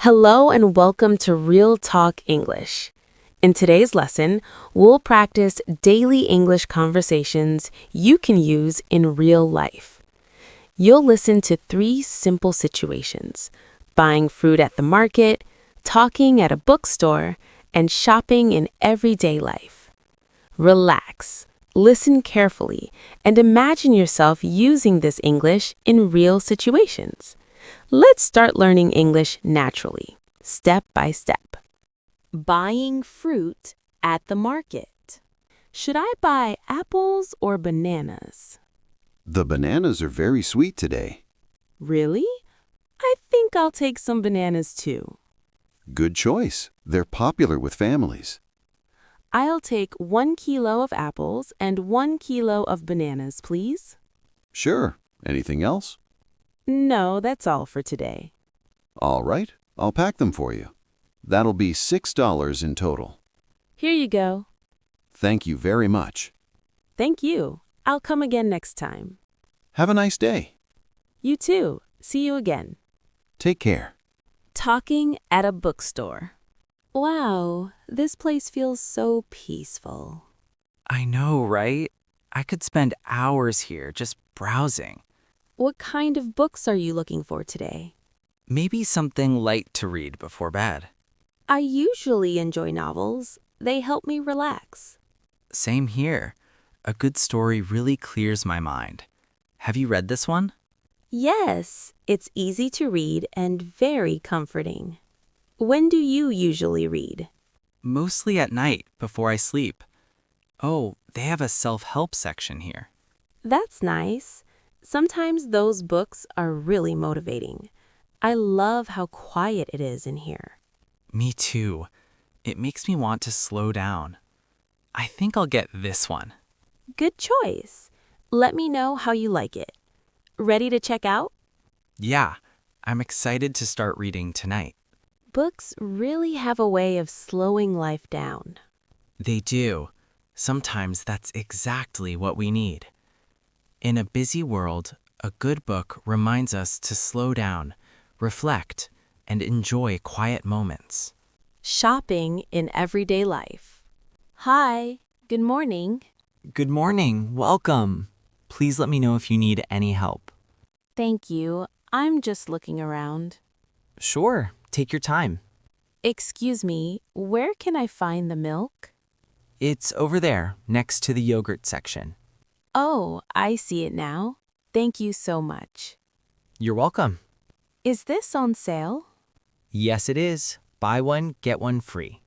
Hello and welcome to Real Talk English. In today's lesson, we'll practice daily English conversations you can use in real life. You'll listen to 3 simple situations: buying fruit at the market, talking at a bookstore, and shopping in everyday life. Relax, listen carefully, and imagine yourself using this English in real situations. Let's start learning English naturally, step by step. Buying fruit at the market. Should I buy apples or bananas? The bananas are very sweet today. Really? I think I'll take some bananas too. Good choice. They're popular with families. I'll take 1 kilo of apples and 1 kilo of bananas, please. Sure. Anything else? No, that's all for today. All right. I'll pack them for you. That'll be $6 in total. Here you go. Thank you very much. Thank you. I'll come again next time. Have a nice day. You too. See you again. Take care. Talking at a bookstore. Wow, this place feels so peaceful. I know, right? I could spend hours here just browsing. What kind of books are you looking for today? Maybe something light to read before bed. I usually enjoy novels. They help me relax. Same here. A good story really clears my mind. Have you read this one? Yes, it's easy to read and very comforting. When do you usually read? Mostly at night before I sleep. Oh, they have a self-help section here. That's nice. Sometimes those books are really motivating. I love how quiet it is in here. Me too. It makes me want to slow down. I think I'll get this one. Good choice. Let me know how you like it. Ready to check out? Yeah, I'm excited to start reading tonight. Books really have a way of slowing life down. They do. Sometimes that's exactly what we need. In a busy world, a good book reminds us to slow down, reflect, and enjoy quiet moments. Shopping in everyday life. Hi, good morning. Good morning. Welcome. Please let me know if you need any help. Thank you. I'm just looking around. Sure. Take your time. Excuse me, where can I find the milk? It's over there, next to the yogurt section. Oh, I see it now. Thank you so much. You're welcome. Is this on sale? Yes, it is. Buy one, get one free.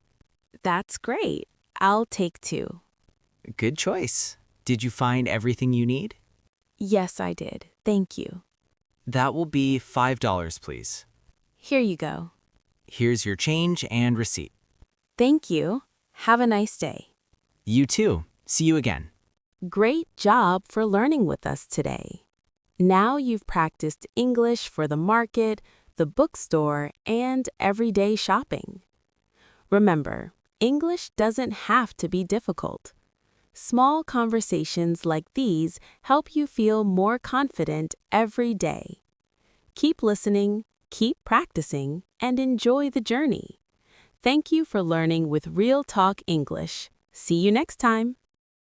That's great. I'll take 2. Good choice. Did you find everything you need? Yes, I did. Thank you. That will be $5, please. Here you go. Here's your change and receipt. Thank you. Have a nice day. You too. See you again. Great job for learning with us today. Now you've practiced English for the market, the bookstore, and everyday shopping. Remember, English doesn't have to be difficult. Small conversations like these help you feel more confident every day. Keep listening, keep practicing, and enjoy the journey. Thank you for learning with Real Talk English. See you next time.